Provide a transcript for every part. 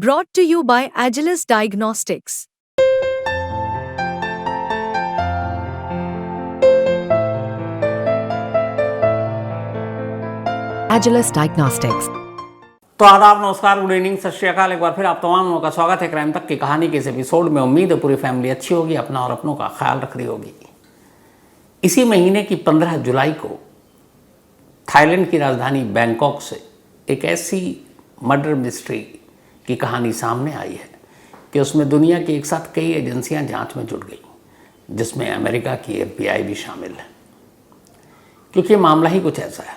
Brought to you by Agilus Diagnostics. Agilus Diagnostics. तो आदाब, नमस्कार, गुड इवनिंग, सत श्री अकाल। एक बार फिर आप तमाम लोगों का स्वागत है क्राइम तक की कहानी के इस एपिसोड में। उम्मीद है पूरी फैमिली अच्छी होगी, अपना और अपनों का ख्याल रख रही होगी। इसी महीने की 15 जुलाई को थाईलैंड की राजधानी बैंकॉक से एक ऐसी मर्डर मिस्ट्री की कहानी सामने आई है कि उसमें दुनिया की एक साथ कई एजेंसियां जांच में जुट गई, जिसमें अमेरिका की FBI भी शामिल है। क्योंकि मामला ही कुछ ऐसा है।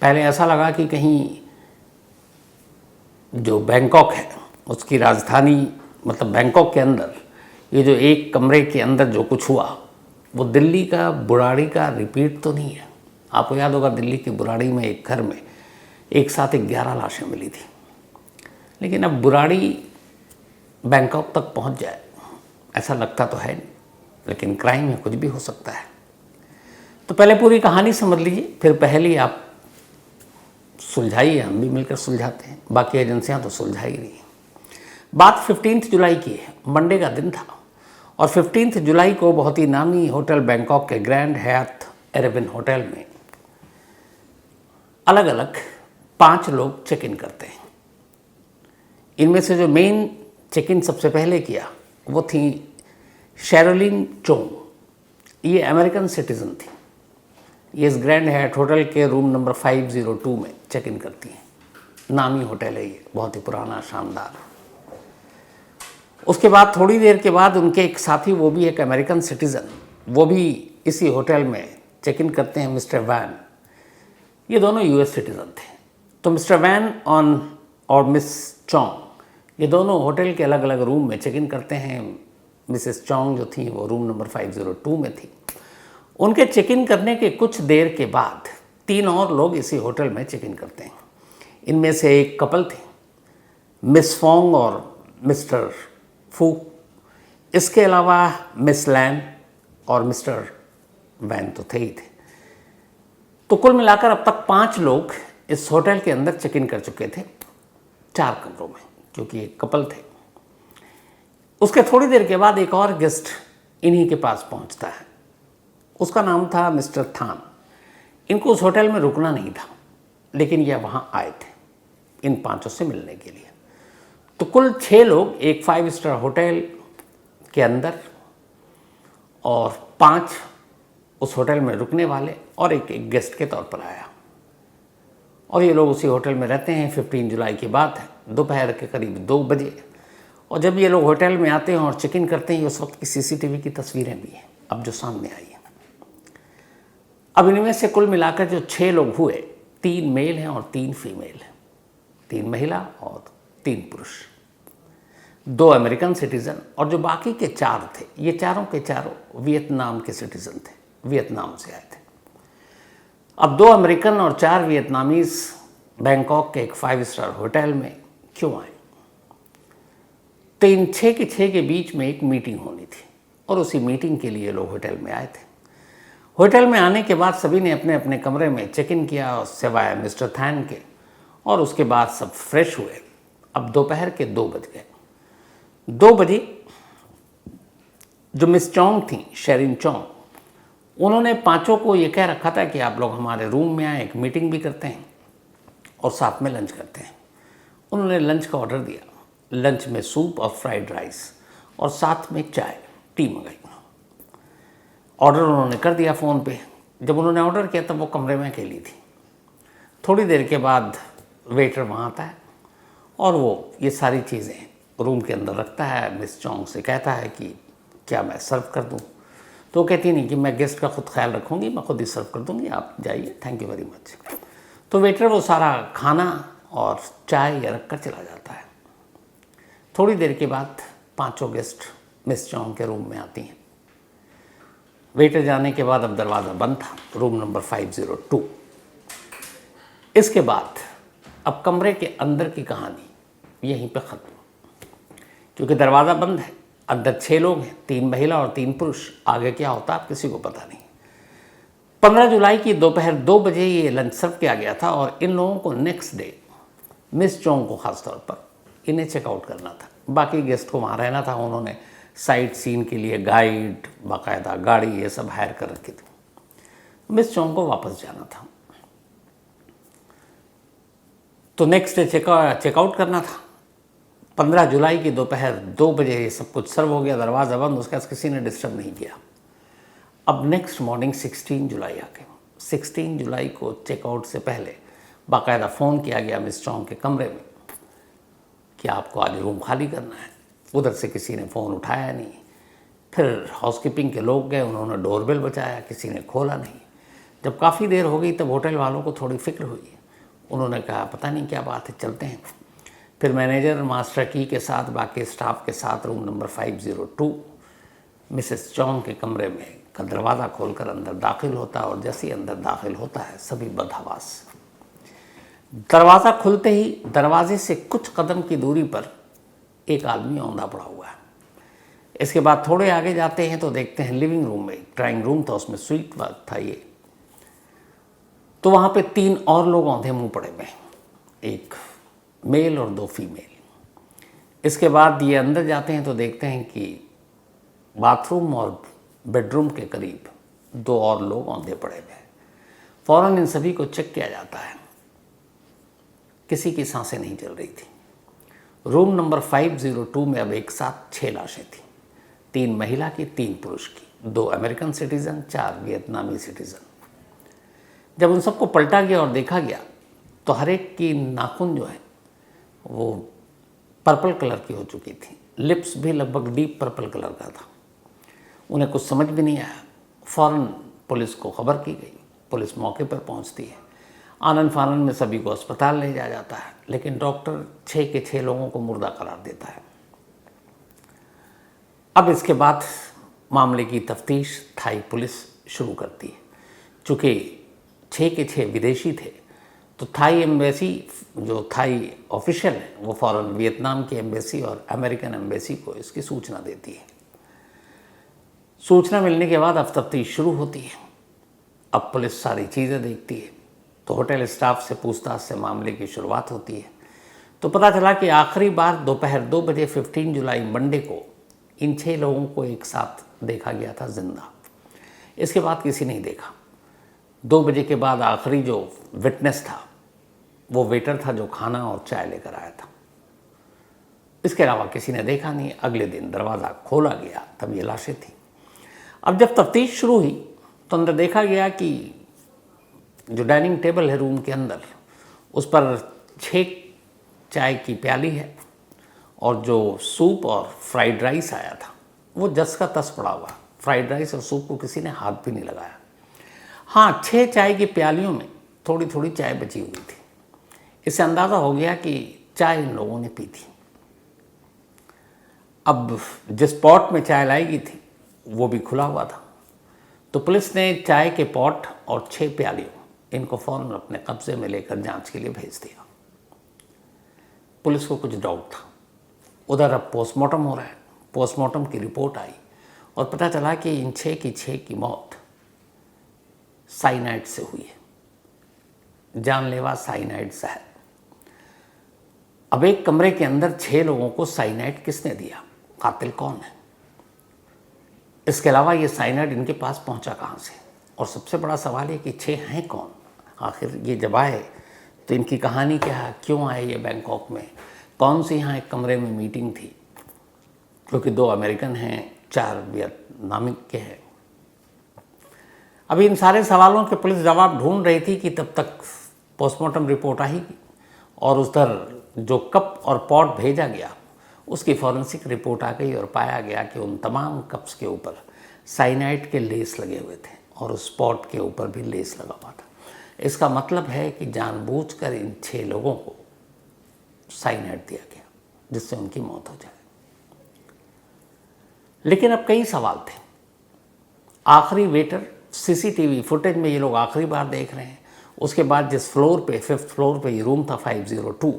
पहले ऐसा लगा कि कहीं जो बैंकॉक है उसकी राजधानी, मतलब बैंकॉक के अंदर ये जो एक कमरे के अंदर जो कुछ हुआ वो दिल्ली का बुराड़ी का रिपीट तो नहीं है। आपको याद होगा, दिल्ली की बुराड़ी में एक घर में एक साथ 11 लाशें मिली थी। लेकिन अब बुराड़ी बैंकॉक तक पहुंच जाए ऐसा लगता तो है नहीं, लेकिन क्राइम में कुछ भी हो सकता है। तो पहले पूरी कहानी समझ लीजिए, फिर पहले आप सुलझाइए, हम भी मिलकर सुलझाते हैं। बाकी एजेंसियां तो सुलझा ही नहीं। बात 15 जुलाई की है, मंडे का दिन था और 15 जुलाई को बहुत ही नामी होटल बैंकॉक के ग्रैंड हयात एरेबिन होटल में अलग अलग 5 लोग चेक इन करते हैं। इनमें से जो मेन चेक इन सबसे पहले किया वो थी शेरोलिन चोंग। ये अमेरिकन सिटीजन थी। ये इस ग्रैंड हयात होटल के रूम नंबर 502 में चेक इन करती हैं। नामी होटल है ये, बहुत ही पुराना, शानदार। उसके बाद थोड़ी देर के बाद उनके एक साथी, वो भी एक अमेरिकन सिटीज़न, वो भी इसी होटल में चेक इन करते हैं, मिस्टर वैन। ये दोनों US सिटीज़न थे। तो मिस्टर वैन और मिस चोंग, ये दोनों होटल के अलग अलग रूम में चेक इन करते हैं। मिसेस चोंग जो थी वो रूम नंबर 502 में थी। उनके चेक इन करने के कुछ देर के बाद 3 और लोग इसी होटल में चेक इन करते हैं। इनमें से एक कपल थे, मिस फोंग और मिस्टर फू। इसके अलावा मिस लैन और मिस्टर वैन तो थे ही थे। तो कुल मिलाकर अब तक 5 लोग इस होटल के अंदर चेक इन कर चुके थे, 4 कमरों में, क्योंकि एक कपल थे। उसके थोड़ी देर के बाद एक और गेस्ट इन्हीं के पास पहुंचता है। उसका नाम था मिस्टर थान। इनको उस होटल में रुकना नहीं था, लेकिन यह वहाँ आए थे इन 5 से मिलने के लिए। तो कुल 6 लोग एक 5 स्टार होटल के अंदर और 5 उस होटल में रुकने वाले और एक गेस्ट के तौर पर आया। और ये लोग उसी होटल में रहते हैं। 15 जुलाई की बात है, दोपहर के करीब 2 बजे। और जब ये लोग होटल में आते हैं और चेक इन करते हैं, उस वक्त की CCTV की तस्वीरें भी हैं अब जो सामने आई हैं। अब इनमें से कुल मिलाकर जो 6 लोग हुए, 3 मेल हैं और 3 फीमेल हैं, 3 महिला और 3 पुरुष, 2 अमेरिकन सिटीजन और जो बाकी के 4 थे, ये चारों के चारों वियतनाम के सिटीजन थे, वियतनाम से आए थे। अब 2 अमेरिकन और 4 वियतनामीज बैंकॉक के एक 5 स्टार होटल में क्यों आए? तो इन 6 के 6 के बीच में एक मीटिंग होनी थी और उसी मीटिंग के लिए लोग होटल में आए थे। होटल में आने के बाद सभी ने अपने अपने कमरे में चेक इन किया, सिवाय मिस्टर थैन के, और उसके बाद सब फ्रेश हुए। अब दोपहर के 2 बज गए। 2 बजे जो मिस चोंग थी, शेरिन चोंग, उन्होंने 5 को ये कह रखा था कि आप लोग हमारे रूम में आए, एक मीटिंग भी करते हैं और साथ में लंच करते हैं। उन्होंने लंच का ऑर्डर दिया। लंच में सूप और फ्राइड राइस और साथ में चाय, टी मंगाई। ऑर्डर उन्होंने कर दिया फ़ोन पे। जब उन्होंने ऑर्डर किया तब वो कमरे में अकेली थी। थोड़ी देर के बाद वेटर वहाँ आता है और वो ये सारी चीज़ें रूम के अंदर रखता है। मिस चोंग से कहता है कि क्या मैं सर्व कर दूँ? तो वो कहती नहीं कि मैं गेस्ट का खुद ख्याल रखूँगी, मैं खुद ही सर्व कर दूँगी, आप जाइए, थैंक यू वेरी मच। तो वेटर वो सारा खाना और चाय रख कर चला जाता है। थोड़ी देर के बाद 5 गेस्ट मिस चोंग के रूम में आती हैं। वेटर जाने के बाद अब दरवाज़ा बंद था, रूम नंबर 502। इसके बाद अब कमरे के अंदर की कहानी यहीं पे ख़त्म, क्योंकि दरवाज़ा बंद है, अंदर 6 लोग हैं, 3 महिला और 3 पुरुष। आगे क्या होता आप किसी को पता नहीं। 15 जुलाई की दोपहर 2 बजे ये लंच सर्व किया गया था और इन लोगों को नेक्स्ट डे, मिस चोंग को ख़ास तौर पर, इन्हें चेकआउट करना था, बाकी गेस्ट को वहाँ रहना था। उन्होंने साइट सीन के लिए गाइड, बाकायदा गाड़ी, ये सब हायर कर रखी थी। मिस चोंग को वापस जाना था, तो नेक्स्ट डे चेकआउट करना था। 15 जुलाई की दोपहर 2 बजे ये सब कुछ सर्व हो गया, दरवाज़ा बंद, उसके बाद किसी ने डिस्टर्ब नहीं किया। अब नेक्स्ट मॉर्निंग 16 जुलाई आ गई। 16 जुलाई को चेकआउट से पहले बाकायदा फ़ोन किया गया मिस चोंग के कमरे में कि आपको आज रूम खाली करना है। उधर से किसी ने फ़ोन उठाया नहीं। फिर हाउसकीपिंग के लोग गए, उन्होंने डोरबेल बजाया, किसी ने खोला नहीं। जब काफ़ी देर हो गई तब होटल वालों को थोड़ी फिक्र हुई। उन्होंने कहा पता नहीं क्या बात है, चलते हैं। फिर मैनेजर मास्टर की के साथ बाकी स्टाफ के साथ रूम नंबर 502 मिसेस चोंग के कमरे में का दरवाज़ा खोलकर अंदर दाखिल होता है, और जैसे ही अंदर दाखिल होता है सभी बदहवास। दरवाज़ा खुलते ही दरवाजे से कुछ कदम की दूरी पर एक आदमी औंधा पड़ा हुआ है। इसके बाद थोड़े आगे जाते हैं तो देखते हैं लिविंग रूम में ड्राइंग रूम था, उसमें स्वीट था ये, तो वहाँ पे 3 और लोग औंधे मुंह पड़े हुए, एक मेल और 2 फीमेल। इसके बाद ये अंदर जाते हैं तो देखते हैं कि बाथरूम और बेडरूम के करीब 2 और लोग औंधे पड़े हुए हैं। फ़ौरन इन सभी को चेक किया जाता है, किसी की सांसें नहीं चल रही थी। रूम नंबर 502 में अब एक साथ 6 लाशें थीं, 3 महिला की, 3 पुरुष की, 2 अमेरिकन सिटीज़न, 4 वियतनामी सिटीज़न। जब उन सबको पलटा गया और देखा गया तो हर एक की नाखून जो है वो पर्पल कलर की हो चुकी थी, लिप्स भी लगभग डीप पर्पल कलर का था। उन्हें कुछ समझ भी नहीं आया। फ़ौरन पुलिस को खबर की गई, पुलिस मौके पर पहुंचती है। आनन फानन में सभी को अस्पताल ले जाया जाता है, लेकिन डॉक्टर 6 के 6 लोगों को मुर्दा करार देता है। अब इसके बाद मामले की तफ्तीश थाई पुलिस शुरू करती है। चूँकि 6 के 6 विदेशी थे तो थाई एम्बेसी, जो थाई ऑफिशियल है, वो फ़ौरन वियतनाम की एम्बेसी और अमेरिकन एम्बेसी को इसकी सूचना देती है। सूचना मिलने के बाद अब तफ्तीश शुरू होती है। अब पुलिस सारी चीज़ें देखती है, तो होटल स्टाफ से पूछताछ से मामले की शुरुआत होती है। तो पता चला कि आखिरी बार दोपहर 2 बजे 15 जुलाई मंडे को इन 6 लोगों को एक साथ देखा गया था जिंदा। इसके बाद किसी नहीं देखा। 2 बजे के बाद आखिरी जो विटनेस था वो वेटर था जो खाना और चाय लेकर आया था। इसके अलावा किसी ने देखा नहीं। अगले दिन दरवाज़ा खोला गया तब ये लाशें थी। अब जब तफ्तीश शुरू हुई तो अंदर देखा गया कि जो डाइनिंग टेबल है रूम के अंदर, उस पर 6 चाय की प्याली है, और जो सूप और फ्राइड राइस आया था वो जस का तस पड़ा हुआ। फ्राइड राइस और सूप को किसी ने हाथ भी नहीं लगाया। हाँ, 6 चाय की प्यालियों में थोड़ी थोड़ी चाय बची हुई थी। इससे अंदाज़ा हो गया कि चाय इन लोगों ने पी थी। अब जिस पॉट में चाय लाई गई थी वो भी खुला हुआ था, तो पुलिस ने चाय के पॉट और 6 प्यालियों इनको फ़ौरन अपने कब्जे में लेकर जांच के लिए भेज दिया। पुलिस को कुछ डाउट था। उधर अब पोस्टमार्टम हो रहा है। पोस्टमार्टम की रिपोर्ट आई और पता चला कि इन 6 की मौत साइनाइड से हुई है, जानलेवा साइनाइड जहर। अब एक कमरे के अंदर 6 लोगों को साइनाइड किसने दिया, कातिल कौन है? इसके अलावा ये साइनाइड इनके पास पहुंचा कहाँ से? और सबसे बड़ा सवाल ये कि 6 हैं कौन? आखिर ये जब आए तो इनकी कहानी क्या है, क्यों आए ये बैंकॉक में, कौन सी यहाँ एक कमरे में मीटिंग थी, क्योंकि 2 अमेरिकन हैं, 4 वियतनामी के हैं। अभी इन सारे सवालों के पुलिस जवाब ढूंढ रही थी कि तब तक पोस्टमार्टम रिपोर्ट आएगी, और उधर जो कप और पॉट भेजा गया उसकी फॉरेंसिक रिपोर्ट आ गई और पाया गया कि उन तमाम कप्स के ऊपर साइनाइड के लेस लगे हुए थे और उस पॉट के ऊपर भी लेस लगा हुआ था। इसका मतलब है कि जानबूझकर इन 6 लोगों को साइनाइड दिया गया जिससे उनकी मौत हो जाए। लेकिन अब कई सवाल थे। आखिरी वेटर सीसीटीवी फुटेज में ये लोग आखिरी बार देख रहे हैं। उसके बाद जिस फ्लोर पे 5th फ्लोर पे ये रूम था 502,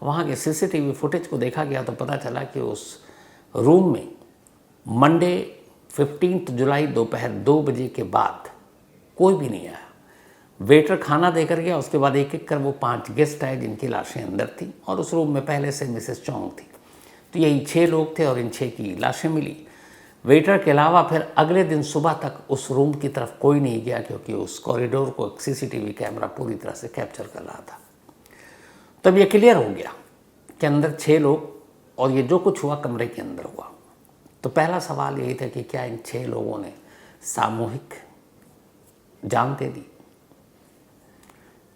वहाँ के सीसीटीवी फुटेज को देखा गया तो पता चला कि उस रूम में मंडे 15 जुलाई दोपहर 2 बजे के बाद कोई भी नहीं आया। वेटर खाना देकर गया, उसके बाद एक एक कर वो 5 गेस्ट आए जिनकी लाशें अंदर थी, और उस रूम में पहले से मिसेस चोंग थी। तो यही 6 लोग थे और इन 6 की लाशें मिली। वेटर के अलावा फिर अगले दिन सुबह तक उस रूम की तरफ कोई नहीं गया, क्योंकि उस कॉरिडोर को सीसीटीवी कैमरा पूरी तरह से कैप्चर कर रहा था। तब ये क्लियर हो गया कि अंदर 6 लोग, और ये जो कुछ हुआ कमरे के अंदर हुआ। तो पहला सवाल यही था कि क्या इन 6 लोगों ने सामूहिक जान दे दी,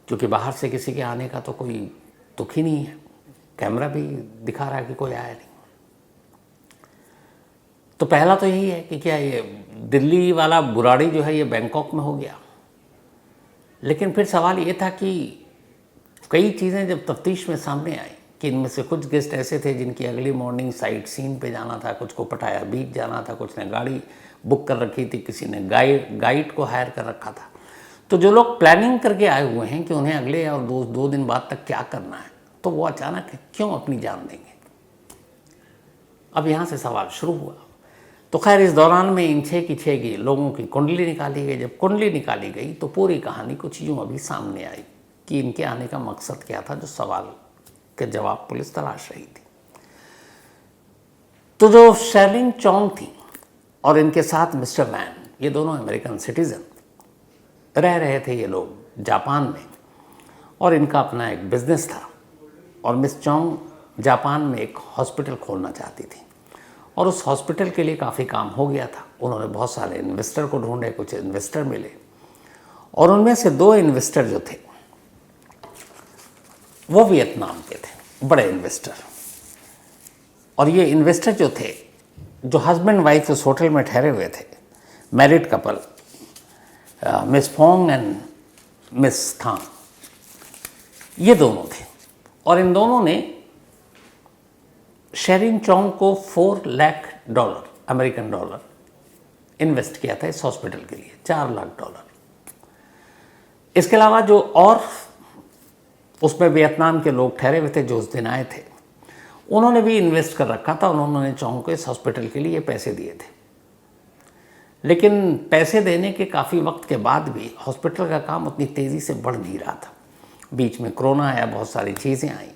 क्योंकि बाहर से किसी के आने का तो कोई तुक ही नहीं है, कैमरा भी दिखा रहा है कि कोई आया नहीं। तो पहला तो यही है कि क्या ये दिल्ली वाला बुराड़ी जो है ये बैंकॉक में हो गया। लेकिन फिर सवाल ये था कि कई चीज़ें जब तफ्तीश में सामने आई कि इनमें से कुछ गेस्ट ऐसे थे जिनकी अगली मॉर्निंग साइट सीन पे जाना था, कुछ को पटाया बीच जाना था, कुछ ने गाड़ी बुक कर रखी थी, किसी ने गाइड को हायर कर रखा था। तो जो लोग प्लानिंग करके आए हुए हैं कि उन्हें अगले और 2 दिन बाद तक क्या करना है, तो वो अचानक क्यों अपनी जान देंगे। अब यहाँ से सवाल शुरू हुआ। तो खैर इस दौरान में इन 6 की लोगों की कुंडली निकाली गई। जब कुंडली निकाली गई तो पूरी कहानी कुछ यूँ अभी सामने आई कि इनके आने का मकसद क्या था, जो सवाल के जवाब पुलिस तलाश रही थी। तो जो शर्लिन चोंग थी और इनके साथ मिस्टर वैन, ये दोनों अमेरिकन सिटीजन रह रहे थे ये लोग जापान में, और इनका अपना एक बिजनेस था। और मिस चोंग जापान में एक हॉस्पिटल खोलना चाहती थी, और उस हॉस्पिटल के लिए काफ़ी काम हो गया था। उन्होंने बहुत सारे इन्वेस्टर को ढूंढे, कुछ इन्वेस्टर मिले, और उनमें से 2 इन्वेस्टर जो थे वो वियतनाम के थे, बड़े इन्वेस्टर। और ये इन्वेस्टर जो थे, जो हस्बैंड वाइफ उस होटल में ठहरे हुए थे, married couple, miss Fong and miss Thang, ये दोनों थे। और इन दोनों ने शेरिन चोंग को $4 लाख अमेरिकन डॉलर इन्वेस्ट किया था इस हॉस्पिटल के लिए, $4 लाख। इसके अलावा जो और उसमें वियतनाम के लोग ठहरे हुए थे जो उस दिन आए थे, उन्होंने भी इन्वेस्ट कर रखा था। उन्होंने चोंग को इस हॉस्पिटल के लिए पैसे दिए थे। लेकिन पैसे देने के काफ़ी वक्त के बाद भी हॉस्पिटल का काम उतनी तेज़ी से बढ़ नहीं रहा था। बीच में कोरोना आया, बहुत सारी चीज़ें आई,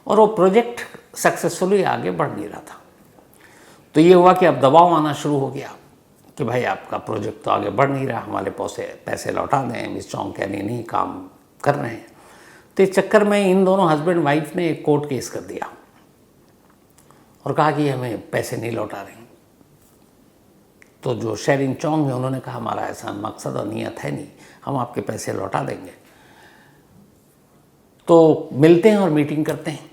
और वो प्रोजेक्ट सक्सेसफुली आगे बढ़ नहीं रहा था। तो ये हुआ कि अब दबाव आना शुरू हो गया कि भाई आपका प्रोजेक्ट तो आगे बढ़ नहीं रहा, हमारे पैसे लौटा दें। मिस चोंग कह रही नहीं, काम कर रहे हैं। तो इस चक्कर में इन दोनों हस्बैंड वाइफ ने एक कोर्ट केस कर दिया और कहा कि हमें पैसे नहीं लौटा रहे। तो जो शेरिन चोंग है, उन्होंने कहा हमारा ऐसा मकसद और नियत है नहीं, हम आपके पैसे लौटा देंगे। तो मिलते हैं और मीटिंग करते हैं।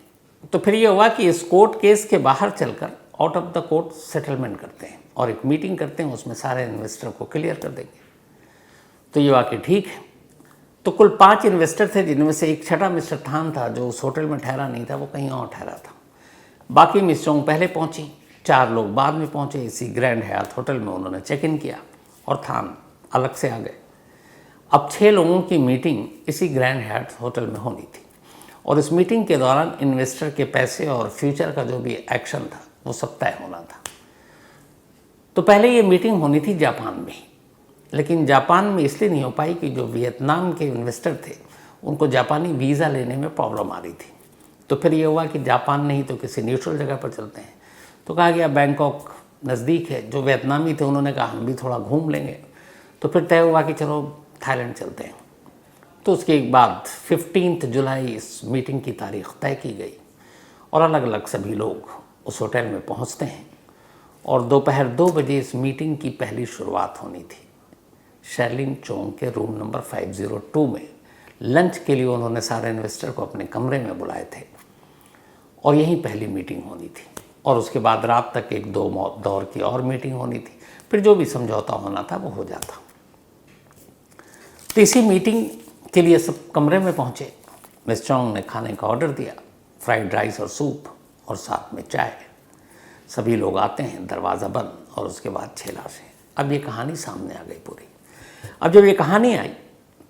तो फिर ये हुआ कि इस कोर्ट केस के बाहर चलकर out of the court settlement करते हैं और एक मीटिंग करते हैं, उसमें सारे इन्वेस्टर को क्लियर कर देंगे। तो ये वाकई ठीक है। तो कुल 5 इन्वेस्टर थे, जिनमें से एक छठा मिस्टर थान था जो उस होटल में ठहरा नहीं था, वो कहीं और ठहरा था। बाकी मिस चोंग पहले पहुंची, 4 लोग बाद में पहुंचे। इसी ग्रैंड हयात होटल में उन्होंने चेक इन किया और थान अलग से आ गए। अब 6 लोगों की मीटिंग इसी ग्रैंड हयात होटल में होनी थी, और इस मीटिंग के दौरान इन्वेस्टर के पैसे और फ्यूचर का जो भी एक्शन था वो सब तय होना था। तो पहले ये मीटिंग होनी थी जापान में, लेकिन जापान में इसलिए नहीं हो पाई कि जो वियतनाम के इन्वेस्टर थे उनको जापानी वीज़ा लेने में प्रॉब्लम आ रही थी। तो फिर ये हुआ कि जापान नहीं तो किसी न्यूट्रल जगह पर चलते हैं। तो कहा गया बैंकॉक नज़दीक है। जो वियतनामी थे उन्होंने कहा हम भी थोड़ा घूम लेंगे। तो फिर तय हुआ कि चलो थाईलैंड चलते हैं। तो उसके बाद 15 जुलाई इस मीटिंग की तारीख तय की गई, और अलग अलग सभी लोग उस होटल में पहुंचते हैं, और दोपहर 2 बजे इस मीटिंग की पहली शुरुआत होनी थी। शर्लिन चोंग के रूम नंबर 502 में लंच के लिए उन्होंने सारे इन्वेस्टर को अपने कमरे में बुलाए थे, और यहीं पहली मीटिंग होनी थी। और उसके बाद रात तक 1-2 दौर की और मीटिंग होनी थी। फिर जो भी समझौता होना था वो हो जाता। तो इसी मीटिंग के लिए सब कमरे में पहुँचे। मिस चोंग ने खाने का ऑर्डर दिया, फ्राइड राइस और सूप और साथ में चाय। सभी लोग आते हैं, दरवाज़ा बंद, और उसके बाद 6 लाशें। अब ये कहानी सामने आ गई पूरी। अब जब ये कहानी आई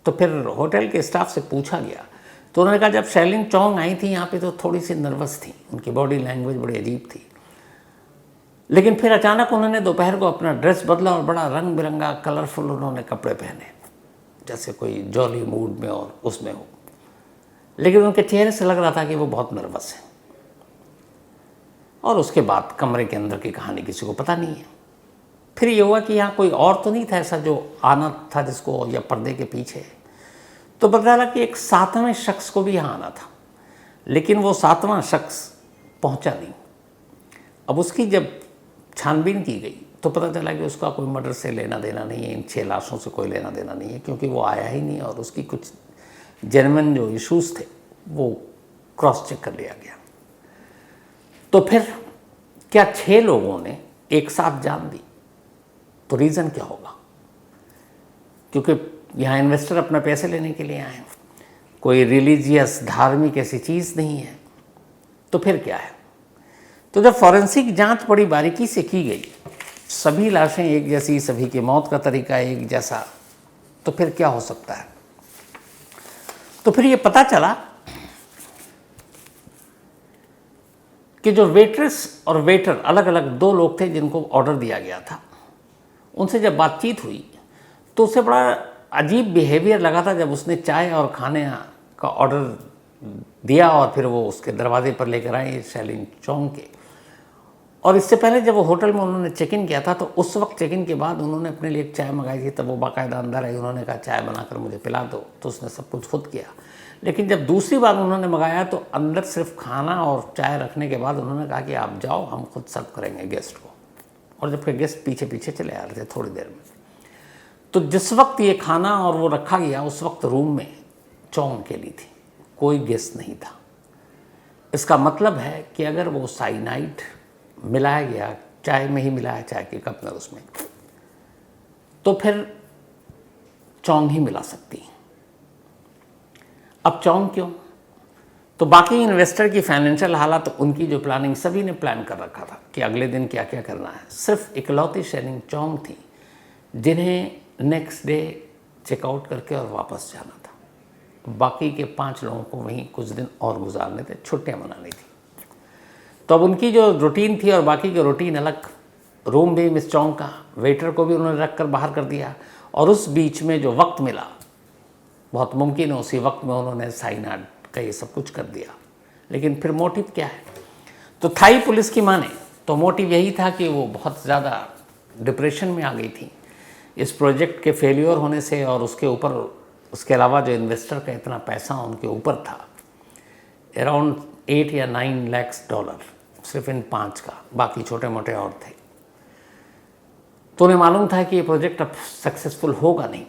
तो फिर होटल के स्टाफ से पूछा गया, तो उन्होंने कहा जब शर्लिन चोंग आई थी यहाँ पे तो थोड़ी सी नर्वस थी, उनकी बॉडी लैंग्वेज बड़ी अजीब थी। लेकिन फिर अचानक उन्होंने दोपहर को अपना ड्रेस बदला और बड़ा रंग बिरंगा कलरफुल उन्होंने कपड़े पहने। जैसे कोई जॉली मूड में और उसमें हो, लेकिन उनके चेहरे से लग रहा था कि वो बहुत नर्वस है। और उसके बाद कमरे के अंदर की कहानी किसी को पता नहीं है। फिर ये हुआ कि यहाँ कोई और तो नहीं था ऐसा जो आना था जिसको, या पर्दे के पीछे। तो पता लगा कि एक 7वें शख्स को भी यहाँ आना था, लेकिन वो 7वां शख्स पहुँचा नहीं। अब उसकी जब छानबीन की गई तो पता चला कि उसका कोई मर्डर से लेना देना नहीं है, इन 6 लाशों से कोई लेना देना नहीं है, क्योंकि वो आया ही नहीं और उसकी कुछ जेन्युइन जो इश्यूज थे वो क्रॉस चेक कर लिया गया। तो फिर क्या 6 लोगों ने एक साथ जान दी? तो रीज़न क्या होगा? क्योंकि यहाँ इन्वेस्टर अपना पैसे लेने के लिए आए हैं, कोई रिलीजियस धार्मिक ऐसी चीज़ नहीं है। तो फिर क्या है? तो जब फॉरेंसिक जांच बड़ी बारीकी से की गई, सभी लाशें एक जैसी, सभी की मौत का तरीका एक जैसा, तो फिर क्या हो सकता है? तो फिर ये पता चला कि जो वेट्रेस और वेटर अलग अलग 2 लोग थे जिनको ऑर्डर दिया गया था, उनसे जब बातचीत हुई तो उसे बड़ा अजीब बिहेवियर लगा था जब उसने चाय और खाने का ऑर्डर दिया और फिर वो उसके दरवाजे पर लेकर आए शैलिन चौंग के। और इससे पहले जब वो होटल में उन्होंने चेक इन किया था तो उस वक्त चेक इन के बाद उन्होंने अपने लिए एक चाय मंगाई थी, तब वो बाकायदा अंदर आई, उन्होंने कहा चाय बनाकर मुझे पिला दो, तो उसने सब कुछ खुद किया। लेकिन जब दूसरी बार उन्होंने मंगाया तो अंदर सिर्फ खाना और चाय रखने के बाद उन्होंने कहा कि आप जाओ, हम खुद सर्व करेंगे गेस्ट को। और जबकि गेस्ट पीछे पीछे चले आ रहे थे थोड़ी देर में। तो जिस वक्त ये खाना और वो रखा गया उस वक्त रूम में चौंग अकेली थी, कोई गेस्ट नहीं था। इसका मतलब है कि अगर वो साइनाइड मिलाया गया, चाय में ही मिलाया, चाय के कप में उसमें, तो फिर चौंग ही मिला सकती है। अब चौंग क्यों? तो बाकी इन्वेस्टर की फाइनेंशियल हालत, उनकी जो प्लानिंग, सभी ने प्लान कर रखा था कि अगले दिन क्या क्या करना है। सिर्फ इकलौती शैलिन चौंग थी जिन्हें नेक्स्ट डे चेकआउट करके और वापस जाना था। बाकी के 5 लोगों को वहीं कुछ दिन और गुजारने थे, छुट्टियां मनानी थी। तो अब उनकी जो रूटीन थी और बाकी की रूटीन अलग। रूम भी मिस चौंग का, वेटर को भी उन्होंने रख कर बाहर कर दिया, और उस बीच में जो वक्त मिला, बहुत मुमकिन है उसी वक्त में उन्होंने साइनाइड का ये सब कुछ कर दिया। लेकिन फिर मोटिव क्या है? तो थाई पुलिस की माने तो मोटिव यही था कि वो बहुत ज़्यादा डिप्रेशन में आ गई थी इस प्रोजेक्ट के फेलियर होने से, और उसके अलावा जो इन्वेस्टर का इतना पैसा उनके ऊपर था, अराउंड 8 या 9 लाख डॉलर सिर्फ इन 5 का, बाकी छोटे मोटे और थे। तो उन्हें मालूम था कि ये प्रोजेक्ट अब सक्सेसफुल होगा नहीं,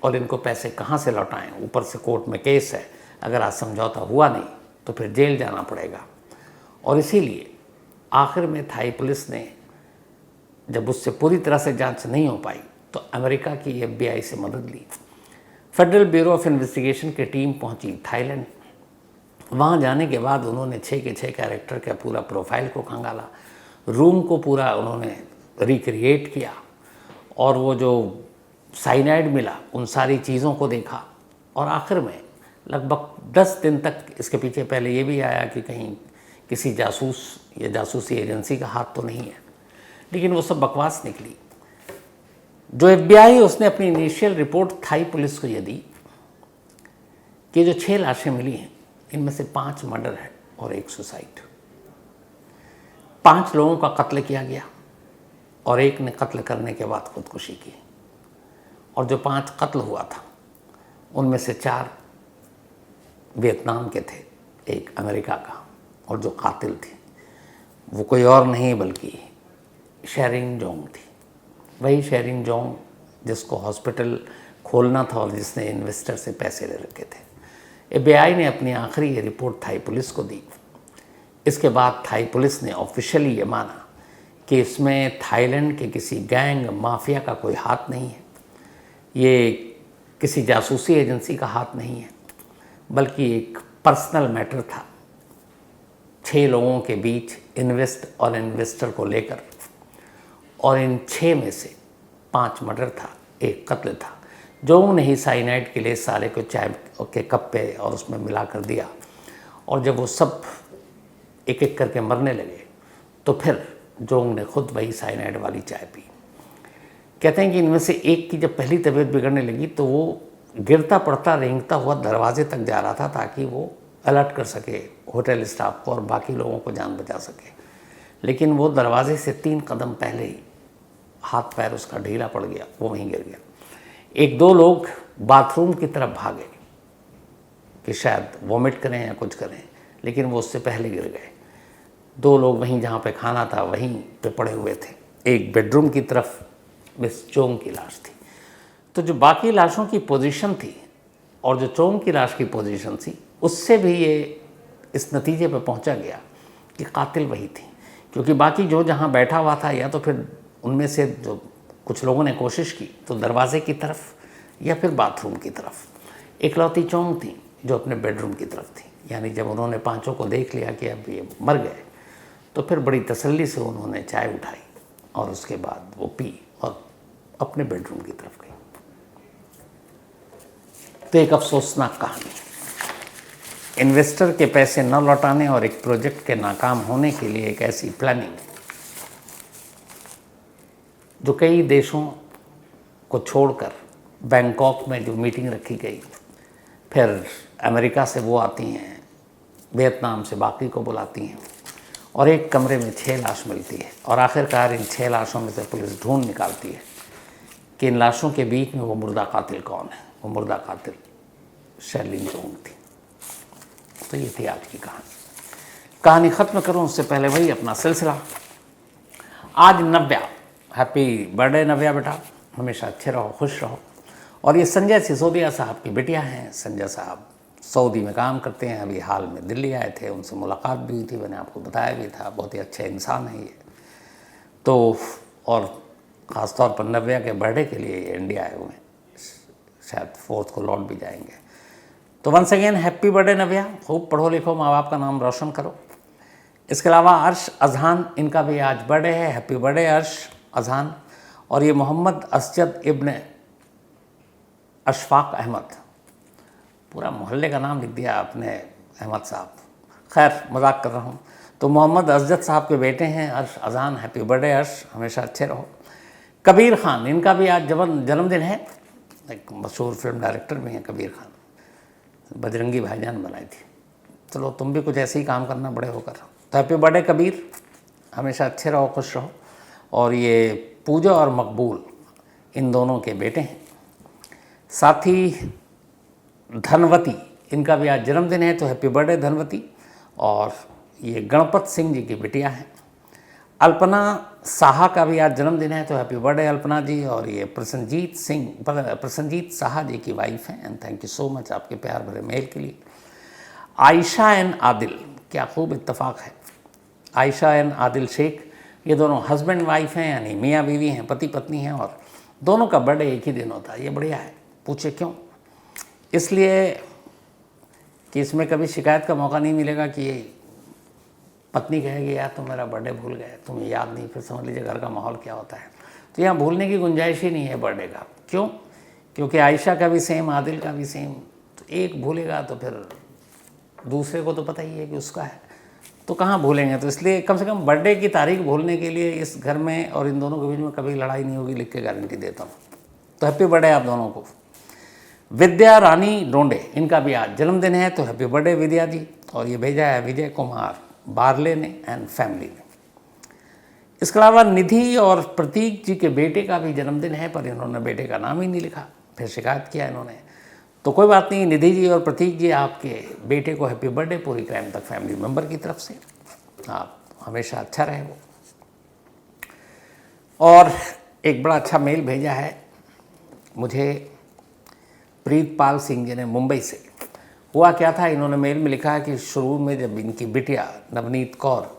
और इनको पैसे कहाँ से लौटाएं? ऊपर से कोर्ट में केस है, अगर आज समझौता हुआ नहीं तो फिर जेल जाना पड़ेगा। और इसीलिए आखिर में थाई पुलिस ने, जब उससे पूरी तरह से जांच नहीं हो पाई, तो अमेरिका की FBI से मदद ली। फेडरल ब्यूरो ऑफ इन्वेस्टिगेशन की टीम पहुंची थाईलैंड। वहाँ जाने के बाद उन्होंने 6 के 6 कैरेक्टर का पूरा प्रोफाइल को खंगाला, रूम को पूरा उन्होंने रिक्रिएट किया, और वो जो साइनाइड मिला उन सारी चीज़ों को देखा। और आखिर में लगभग 10 दिन तक इसके पीछे पहले ये भी आया कि कहीं किसी जासूस या जासूसी एजेंसी का हाथ तो नहीं है, लेकिन वो सब बकवास निकली। जो FBI उसने अपनी इनिशियल रिपोर्ट थाई पुलिस को ये दी कि जो 6 लाशें मिली हैं इनमें से 5 मर्डर है और 1 सुसाइड। 5 लोगों का कत्ल किया गया और 1 ने कत्ल करने के बाद खुदकुशी की। और जो 5 कत्ल हुआ था उनमें से 4 वियतनाम के थे, 1 अमेरिका का, और जो कातिल थी वो कोई और नहीं बल्कि शैरिन जोंग थी। वही शैरिन जोंग जिसको हॉस्पिटल खोलना था और जिसने इन्वेस्टर से पैसे ले रखे थे। FBI ने अपनी आखिरी ये रिपोर्ट थाई पुलिस को दी। इसके बाद थाई पुलिस ने ऑफिशियली ये माना कि इसमें थाईलैंड के किसी गैंग माफिया का कोई हाथ नहीं है, ये किसी जासूसी एजेंसी का हाथ नहीं है, बल्कि एक पर्सनल मैटर था 6 लोगों के बीच, इन्वेस्ट और इन्वेस्टर को लेकर। और इन 6 में से 5 मर्डर था, 1 कत्ल था। जो उन्हें ही साइनाइड के लिए सारे को चाय के कप पे और उसमें मिला कर दिया, और जब वो सब एक एक करके मरने लगे तो फिर जोंग ने खुद वही साइनाइड वाली चाय पी। कहते हैं कि इनमें से एक की जब पहली तबीयत बिगड़ने लगी तो वो गिरता पड़ता रेंगता हुआ दरवाजे तक जा रहा था ताकि वो अलर्ट कर सके होटल स्टाफ को और बाकी लोगों को जान बचा सके। लेकिन वो दरवाजे से 3 कदम पहले ही हाथ पैर उसका ढीला पड़ गया, वो वहीं गिर गया। 1-2 लोग बाथरूम की तरफ भागे कि शायद वॉमिट करें या कुछ करें, लेकिन वो उससे पहले गिर गए। 2 लोग वहीं जहाँ पे खाना था वहीं पे पड़े हुए थे। एक बेडरूम की तरफ मिस चोंग की लाश थी। तो जो बाकी लाशों की पोजीशन थी और जो चोंग की लाश की पोजीशन थी, उससे भी ये इस नतीजे पर पहुंचा गया कि कातिल वही थी। क्योंकि बाकी जो जहाँ बैठा हुआ था, या तो फिर उनमें से जो कुछ लोगों ने कोशिश की तो दरवाजे की तरफ या फिर बाथरूम की तरफ। इकलौती चोंग थी जो अपने बेडरूम की तरफ थी। यानी जब उन्होंने 5 को देख लिया कि अब ये मर गए, तो फिर बड़ी तसल्ली से उन्होंने चाय उठाई और उसके बाद वो पी और अपने बेडरूम की तरफ गई। तो एक अफसोसनाक कहानी, इन्वेस्टर के पैसे न लौटाने और एक प्रोजेक्ट के नाकाम होने के लिए एक ऐसी प्लानिंग जो कई देशों को छोड़कर बैंकॉक में जो मीटिंग रखी गई, फिर अमेरिका से वो आती हैं, वियतनाम से बाकी को बुलाती हैं और एक कमरे में 6 लाश मिलती है और आखिरकार इन 6 लाशों में से पुलिस ढूंढ निकालती है कि इन लाशों के बीच में वो मुर्दा कातिल कौन है। वो मुर्दा कातिल शर्लिन चोंग थी। तो ये थी आज की कहानी ख़त्म करूं उससे पहले वही अपना सिलसिला। आज नव्या, हैप्पी बर्थडे नव्या बेटा, हमेशा अच्छे रहो, खुश रहो। और ये संजय सिसोदिया साहब की बिटिया हैं। संजय साहब सऊदी में काम करते हैं, अभी हाल में दिल्ली आए थे, उनसे मुलाकात भी हुई थी, मैंने आपको बताया भी था। बहुत ही अच्छे इंसान है ये तो। और ख़ास तौर पर नव्या के बर्थडे के लिए ये इंडिया आए हुए हैं, शायद 4 को लौट भी जाएंगे। तो वंस अगेन हैप्पी बर्थडे नव्या, खूब पढ़ो लिखो, माँ बाप का नाम रोशन करो। इसके अलावा अर्श अजहान, इनका भी आज बर्थडे है। हैप्पी बर्थडे अर्श अजहान। और ये मोहम्मद असजद इब्न अशफाक अहमद, पूरा मोहल्ले का नाम लिख दिया आपने अहमद साहब, खैर मजाक कर रहा हूँ। तो मोहम्मद असजद साहब के बेटे हैं अर्श अजहान। हैप्पी बर्थडे अर्श, हमेशा अच्छे रहो। कबीर खान, इनका भी आज जन्मदिन है। एक मशहूर फिल्म डायरेक्टर भी हैं कबीर खान, बजरंगी भाईजान बनाई थी। चलो तुम भी कुछ ऐसे ही काम करना बड़े होकर। तो हैप्पी बर्थडे कबीर, हमेशा अच्छे रहो, खुश रहो। और ये पूजा और मकबूल, इन दोनों के बेटे हैं। साथ ही धनवती, इनका भी आज जन्मदिन है, तो हैप्पी बर्थडे धनवती। और ये गणपत सिंह जी की बिटिया हैं। अल्पना साहा का भी आज जन्मदिन है, तो हैप्पी बर्थडे अल्पना जी। और ये प्रसन्नजीत साहा जी की वाइफ हैं। And thank you so much आपके प्यार भरे मेल के लिए। आयशा एंड आदिल, क्या खूब इत्तेफाक है। आयशा एंड आदिल शेख, ये दोनों हस्बैंड वाइफ हैं, यानी मियाँ बीवी हैं, पति पत्नी हैं। और दोनों का बर्थडे एक ही दिन होता है, ये बढ़िया है। पूछे क्यों? इसलिए कि इसमें कभी शिकायत का मौका नहीं मिलेगा कि पत्नी कहेगी यार तुम मेरा बर्थडे भूल गए, तुम्हें याद नहीं, फिर समझ लीजिए घर का माहौल क्या होता है। तो यहाँ भूलने की गुंजाइश ही नहीं है बर्थडे का। क्यों? क्योंकि आयशा का भी सेम, आदिल का भी सेम। तो एक भूलेगा तो फिर दूसरे को तो पता ही है कि उसका है, तो कहाँ भूलेंगे। तो इसलिए कम से कम बर्थडे की तारीख भूलने के लिए इस घर में और इन दोनों के बीच में कभी लड़ाई नहीं होगी, लिख के गारंटी देता हूँ। तो हैप्पी बर्थडे आप दोनों को। विद्या रानी डोंडे, इनका भी आज जन्मदिन है, तो हैप्पी बर्थडे विद्या जी। और ये भेजा है विजय कुमार बारले ने एंड फैमिली ने। इसके अलावा निधि और प्रतीक जी के बेटे का भी जन्मदिन है, पर इन्होंने बेटे का नाम ही नहीं लिखा, फिर शिकायत किया इन्होंने। तो कोई बात नहीं, निधि जी और प्रतीक जी, आपके बेटे को हैप्पी बर्थडे पूरी क्राइम तक फैमिली मेम्बर की तरफ से। आप हमेशा अच्छा रहे वो। और एक बड़ा अच्छा मेल भेजा है मुझे प्रीतपाल सिंह जी ने मुंबई से। हुआ क्या था, इन्होंने मेल में लिखा है कि शुरू में जब इनकी बिटिया नवनीत कौर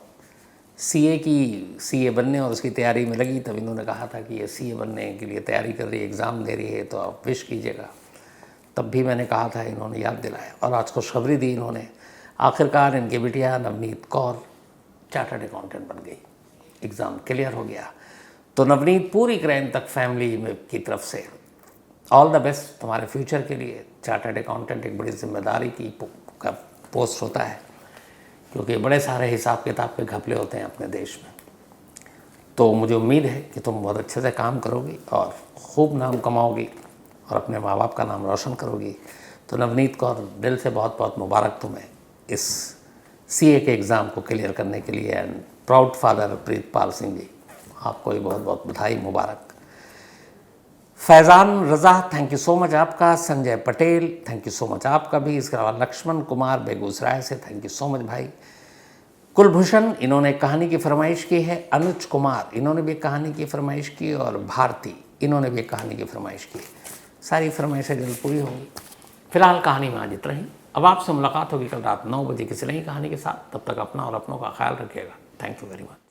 सीए बनने और उसकी तैयारी में लगी, तब इन्होंने कहा था कि ये सीए बनने के लिए तैयारी कर रही है, एग्ज़ाम दे रही है, तो आप विश कीजिएगा। तब भी मैंने कहा था, इन्होंने याद दिलाया और आज खुशखबरी दी इन्होंने। आखिरकार इनकी बिटिया नवनीत कौर चार्टर्ड अकाउंटेंट बन गई, एग्ज़ाम क्लियर हो गया। तो नवनीत पूरी क्राइम तक फैमिली में की तरफ से ऑल द बेस्ट तुम्हारे फ्यूचर के लिए। चार्टर्ड अकाउंटेंट एक बड़ी जिम्मेदारी की का पोस्ट होता है, क्योंकि बड़े सारे हिसाब किताब के घपले होते हैं अपने देश में। तो मुझे उम्मीद है कि तुम बहुत अच्छे से काम करोगी और खूब नाम कमाओगी और अपने माँ बाप का नाम रोशन करोगी। तो नवनीत कौर, दिल से बहुत बहुत मुबारक तुम्हें इस सीए के एग्ज़ाम को क्लियर करने के लिए। And proud father Pritpal Singh ji, आपको भी बहुत बहुत बधाई, मुबारक। Faizan Raza, thank you so much आपका। Sanjay Patel, thank you so much आपका भी। इसके अलावा लक्ष्मण कुमार बेगूसराय से, थैंक यू सो मच भाई। कुलभूषण, इन्होंने कहानी की फरमाइश की है। अनुज कुमार, इन्होंने भी कहानी की फरमाइश की। और भारती, इन्होंने भी कहानी की फरमाइश की। सारी फरमाइशें जल्द पूरी होंगी। फिलहाल कहानी में आज इतना ही। अब आपसे मुलाकात होगी कल रात 9 बजे किसी नई कहानी के साथ। तब तक अपना और अपनों का ख्याल रखिएगा। Thank you very much.